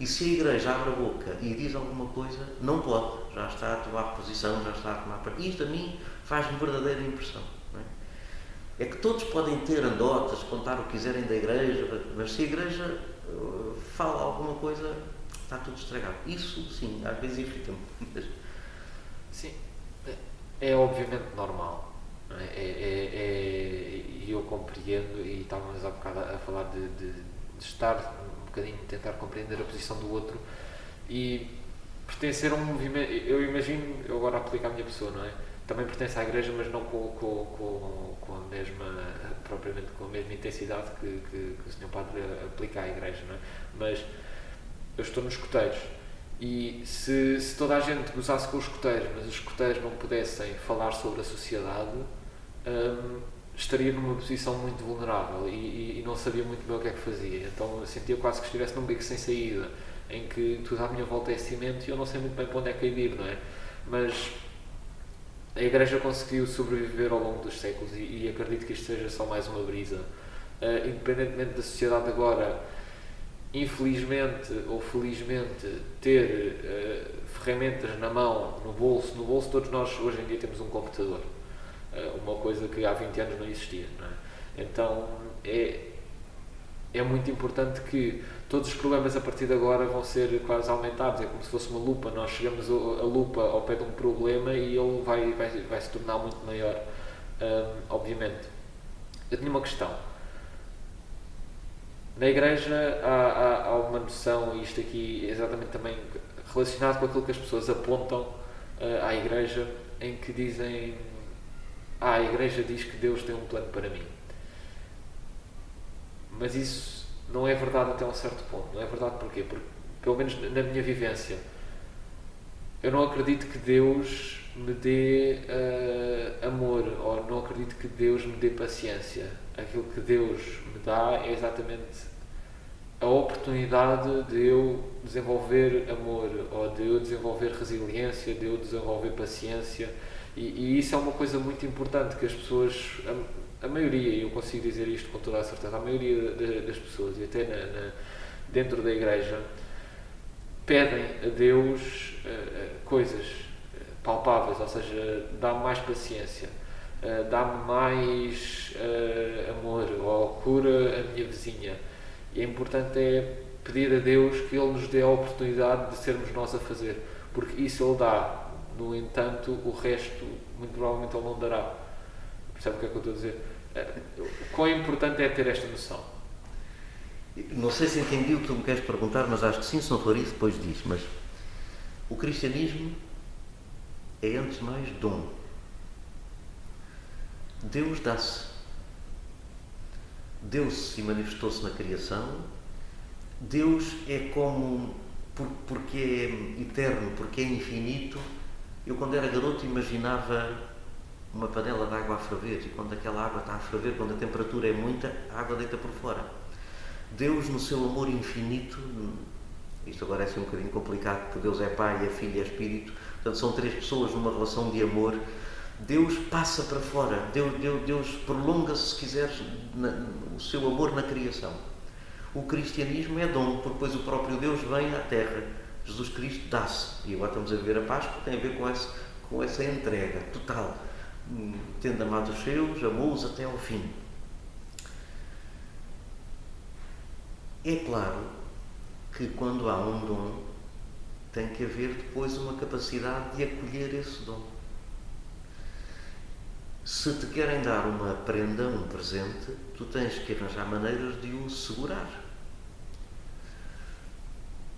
E se a igreja abre a boca e diz alguma coisa, não pode, já está a tomar posição, já está a tomar partido. Isto a mim faz-me verdadeira impressão. Não é? É que todos podem ter anedotas, contar o que quiserem da igreja, mas se a igreja fala alguma coisa, está tudo estragado. Isso, sim, às vezes irrita-me. Sim, é obviamente normal. Não é? E eu compreendo, e estávamos há bocado a falar de estar um bocadinho, tentar compreender a posição do outro e pertencer a um movimento. Eu imagino, eu agora aplico à minha pessoa, não é? Também pertence à igreja, mas não com a mesma, propriamente com a mesma intensidade que o Sr. Padre aplica à igreja, não é? Mas eu estou nos escuteiros e se toda a gente gozasse com os escuteiros, mas os escuteiros não pudessem falar sobre a sociedade, estaria numa posição muito vulnerável e não sabia muito bem o que é que fazia. Então eu sentia quase que estivesse num beco sem saída, em que tudo à minha volta é cimento e eu não sei muito bem para onde é que hei de ir, não é? Mas a Igreja conseguiu sobreviver ao longo dos séculos e acredito que isto seja só mais uma brisa. Independentemente da sociedade agora, infelizmente ou felizmente, ter ferramentas na mão, no bolso todos nós hoje em dia temos um computador. Uma coisa que há 20 anos não existia, não é? Então é muito importante que todos os problemas a partir de agora vão ser quase aumentados, é como se fosse uma lupa, nós chegamos a lupa ao pé de um problema e ele vai se tornar muito maior, obviamente. Eu tinha uma questão. Na Igreja há uma noção, e isto aqui é exatamente também relacionado com aquilo que as pessoas apontam à Igreja, em que dizem: a Igreja diz que Deus tem um plano para mim. Mas isso não é verdade até um certo ponto. Não é verdade porquê? Porque, pelo menos na minha vivência, eu não acredito que Deus me dê amor, ou não acredito que Deus me dê paciência. Aquilo que Deus me dá é exatamente a oportunidade de eu desenvolver amor, ou de eu desenvolver resiliência, de eu desenvolver paciência, e isso é uma coisa muito importante que as pessoas, a maioria, e eu consigo dizer isto com toda a certeza, a maioria das pessoas, e até dentro da igreja, pedem a Deus coisas palpáveis, ou seja, dá-me mais paciência, dá-me mais amor, ou cura a minha vizinha. E é importante pedir a Deus que Ele nos dê a oportunidade de sermos nós a fazer, porque isso Ele dá. No entanto, o resto, muito provavelmente, Ele não dará. Percebe o que é que eu estou a dizer? Quão importante é ter esta noção? Não sei se entendi o que tu me queres perguntar, mas acho que sim, se não for isso, depois diz. Mas o cristianismo é, antes de mais, dom. Deus dá-se. Deus se manifestou-se na criação. Deus é como, porque é eterno, porque é infinito. Eu, quando era garoto, imaginava uma panela de água a ferver, e quando aquela água está a ferver, quando a temperatura é muita, a água deita por fora. Deus, no seu amor infinito, isto agora é assim um bocadinho complicado, porque Deus é Pai, é Filho e é Espírito, portanto são três pessoas numa relação de amor. Deus passa para fora, Deus prolonga-se, se quiseres, o seu amor na criação. O cristianismo é dom, porque depois o próprio Deus vem à Terra. Jesus Cristo dá-se. E agora estamos a ver a Páscoa, tem a ver com essa entrega total. Tendo amado os seus, amou-os até ao fim. É claro que quando há um dom, tem que haver depois uma capacidade de acolher esse dom. Se te querem dar uma prenda, um presente, tu tens que arranjar maneiras de o segurar.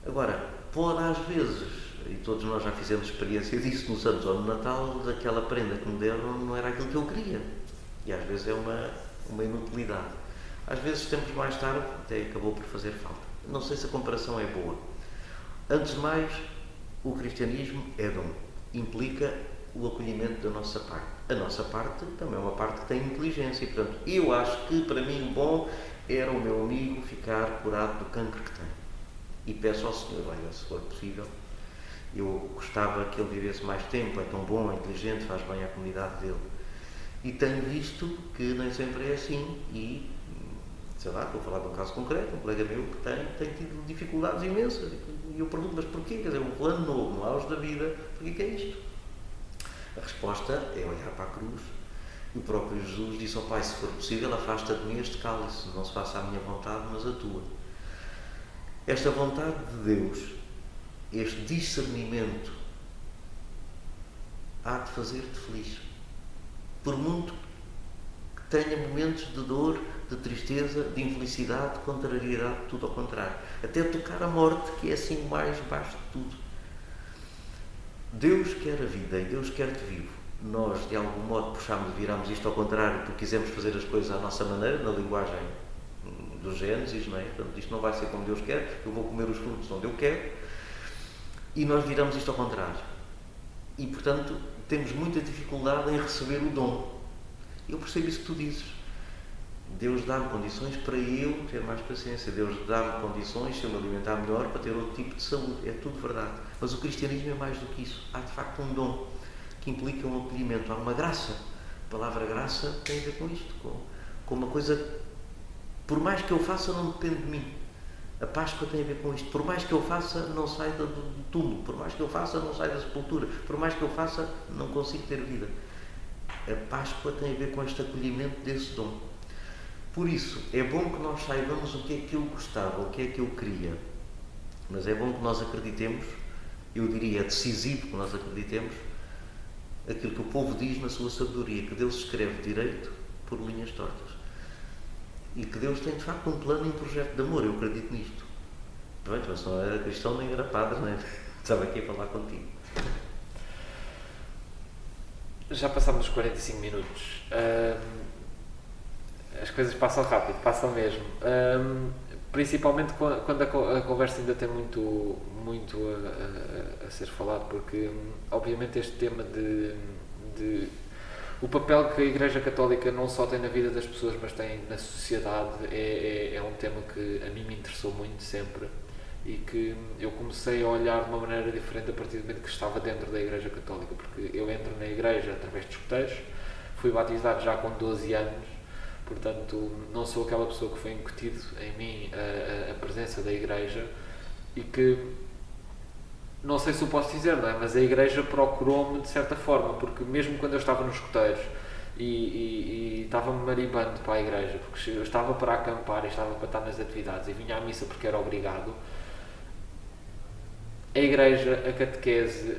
Agora, pode às vezes, e todos nós já fizemos experiência disso nos anos ou no Natal, daquela prenda que me deram não era aquilo que eu queria. E às vezes é uma inutilidade. Às vezes, tempos mais tarde, até acabou por fazer falta. Não sei se a comparação é boa. Antes de mais, o cristianismo é dom. Implica o acolhimento da nossa parte. A nossa parte também é uma parte que tem inteligência. E, portanto, eu acho que, para mim, o bom era o meu amigo ficar curado do cancro que tem. E peço ao Senhor, olha, se for possível, eu gostava que ele vivesse mais tempo, é tão bom, é inteligente, faz bem à comunidade dele. E tenho visto que nem sempre é assim e, sei lá, estou a falar de um caso concreto, um colega meu que tem tido dificuldades imensas. E eu pergunto, mas porquê? Quer dizer, um plano novo, no auge da vida, porquê que é isto? A resposta é olhar para a cruz. E o próprio Jesus disse ao Pai, se for possível, afasta de mim este cálice, não se faça a minha vontade, mas a tua. Esta vontade de Deus, este discernimento, há de fazer-te feliz. Por muito que tenha momentos de dor, de tristeza, de infelicidade, de contrariedade, tudo ao contrário. Até tocar a morte, que é assim o mais baixo de tudo. Deus quer a vida e Deus quer-te vivo. Nós, de algum modo, viramos isto ao contrário porque quisemos fazer as coisas à nossa maneira, na linguagem do Gênesis, não é? Portanto, isto não vai ser como Deus quer, eu vou comer os frutos onde eu quero, e nós viramos isto ao contrário. E, portanto, temos muita dificuldade em receber o dom. Eu percebo isso que tu dizes. Deus dá-me condições para eu ter mais paciência. Deus dá-me condições, se eu me alimentar melhor, para ter outro tipo de saúde. É tudo verdade. Mas o cristianismo é mais do que isso. Há, de facto, um dom que implica um acolhimento. Há uma graça. A palavra graça tem a ver com isto. Com uma coisa, por mais que eu faça, não depende de mim. A Páscoa tem a ver com isto. Por mais que eu faça, não sai do túmulo. Por mais que eu faça, não sai da sepultura. Por mais que eu faça, não consigo ter vida. A Páscoa tem a ver com este acolhimento desse dom. Por isso, é bom que nós saibamos o que é que eu gostava, o que é que eu queria. Mas é bom que nós acreditemos, eu diria, é decisivo que nós acreditemos, aquilo que o povo diz na sua sabedoria, que Deus escreve direito por linhas tortas. E que Deus tem, de facto, um plano e um projeto de amor. Eu acredito nisto. Pronto, mas não era cristão nem era padre, não é? Estava aqui a falar contigo. Já passámos os 45 minutos. As coisas passam rápido, passam mesmo. principalmente quando a conversa ainda tem muito a ser falado, porque obviamente este tema de o papel que a Igreja Católica não só tem na vida das pessoas, mas tem na sociedade, é um tema que a mim me interessou muito sempre, e que eu comecei a olhar de uma maneira diferente a partir do momento que estava dentro da Igreja Católica, porque eu entro na Igreja através de escuteiros, fui batizado já com 12 anos, portanto não sou aquela pessoa que foi incutido em mim a presença da Igreja, e que não sei se o posso dizer, não é? Mas a Igreja procurou-me de certa forma, porque mesmo quando eu estava nos escuteiros e estava-me maribando para a Igreja, porque eu estava para acampar e estava para estar nas atividades e vinha à missa porque era obrigado, a Igreja, a catequese,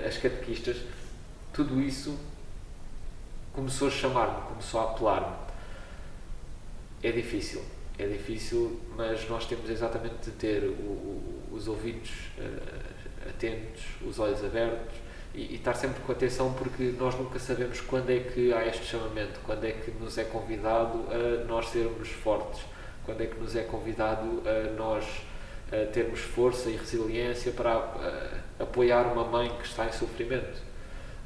as catequistas, tudo isso começou a chamar-me, começou a apelar-me. É difícil, mas nós temos exatamente de ter os ouvidos atentos, os olhos abertos e estar sempre com atenção, porque nós nunca sabemos quando é que há este chamamento, quando é que nos é convidado a nós sermos fortes, quando é que nos é convidado a nós termos força e resiliência para apoiar uma mãe que está em sofrimento.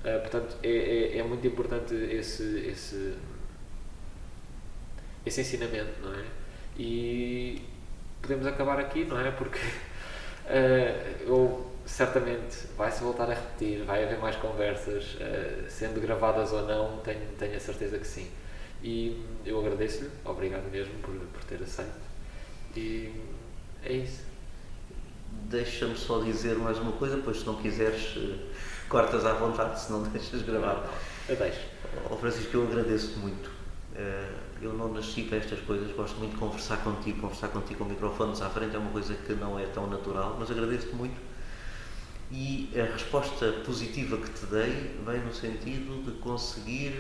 Portanto, é muito importante esse ensinamento, não é? E podemos acabar aqui, não é? Porque eu certamente vai-se voltar a repetir, vai haver mais conversas, sendo gravadas ou não, tenho a certeza que sim. E eu agradeço-lhe, obrigado mesmo por ter aceito. E é isso. Deixa-me só dizer mais uma coisa, pois se não quiseres, cortas à vontade, se não deixas gravar. Eu deixo. Francisco, eu agradeço-te muito. Eu não nasci para estas coisas, gosto muito de conversar contigo com microfones à frente é uma coisa que não é tão natural, mas agradeço-te muito. E a resposta positiva que te dei vem no sentido de conseguir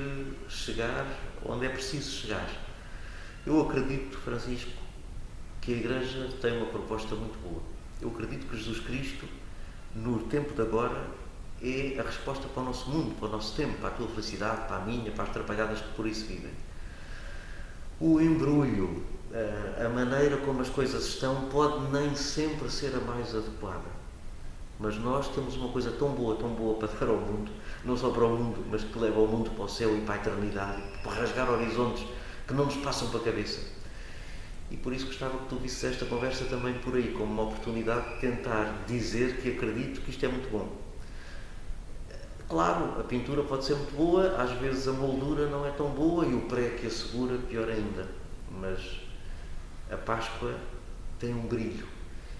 chegar onde é preciso chegar. Eu acredito, Francisco, que a Igreja tem uma proposta muito boa. Eu acredito que Jesus Cristo, no tempo de agora, é a resposta para o nosso mundo, para o nosso tempo, para a tua felicidade, para a minha, para as atrapalhadas que por isso vivem. O embrulho, a maneira como as coisas estão, pode nem sempre ser a mais adequada. Mas nós temos uma coisa tão boa para dar ao mundo, não só para o mundo, mas que leva o mundo para o céu e para a eternidade, para rasgar horizontes que não nos passam para a cabeça. E por isso gostava que tu visses esta conversa também por aí, como uma oportunidade de tentar dizer que acredito que isto é muito bom. Claro, a pintura pode ser muito boa, às vezes a moldura não é tão boa e o pré que assegura, pior ainda. Mas a Páscoa tem um brilho.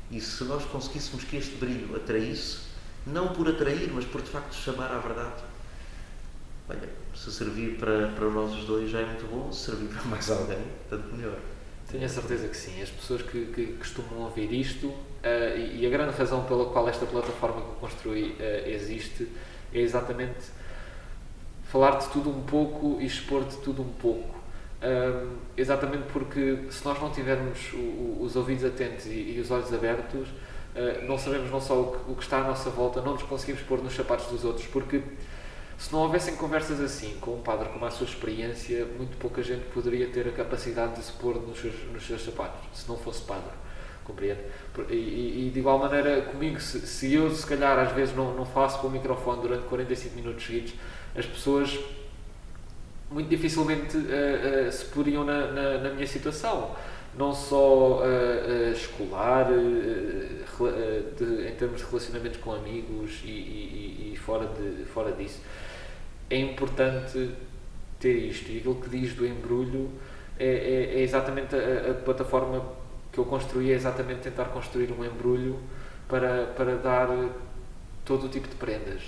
E se nós conseguíssemos que este brilho atraísse, não por atrair, mas por de facto chamar à verdade, olha, se servir para nós os dois já é muito bom, se servir para mais alguém, tanto melhor. Tenho a certeza que sim. As pessoas que costumam ouvir isto, e a grande razão pela qual esta plataforma que eu construí existe, é exatamente falar de tudo um pouco e expor de tudo um pouco. Exatamente porque se nós não tivermos os ouvidos atentos e os olhos abertos, não sabemos não só o que está à nossa volta, não nos conseguimos pôr nos sapatos dos outros, porque se não houvessem conversas assim, com um padre com a sua experiência, muito pouca gente poderia ter a capacidade de se pôr nos seus sapatos, se não fosse padre, compreende? E de igual maneira comigo, se eu se calhar às vezes não faço para o microfone durante 45 minutos seguidos, as pessoas muito dificilmente se poriam na minha situação, não só escolar, em termos de relacionamentos com amigos e fora disso. É importante ter isto, e aquilo que diz do embrulho é exatamente a plataforma que eu construí, é exatamente tentar construir um embrulho para dar todo o tipo de prendas,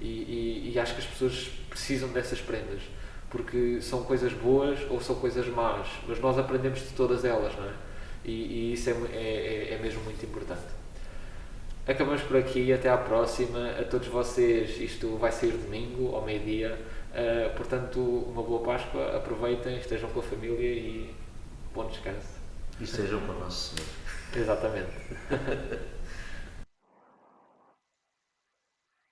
e acho que as pessoas precisam dessas prendas, porque são coisas boas ou são coisas más, mas nós aprendemos de todas elas, não é? E isso é mesmo muito importante. Acabamos por aqui, até à próxima. A todos vocês, isto vai sair domingo ao meio-dia, portanto uma boa Páscoa, aproveitem, estejam com a família e bom descanso. E estejam com o nosso Senhor. Exatamente.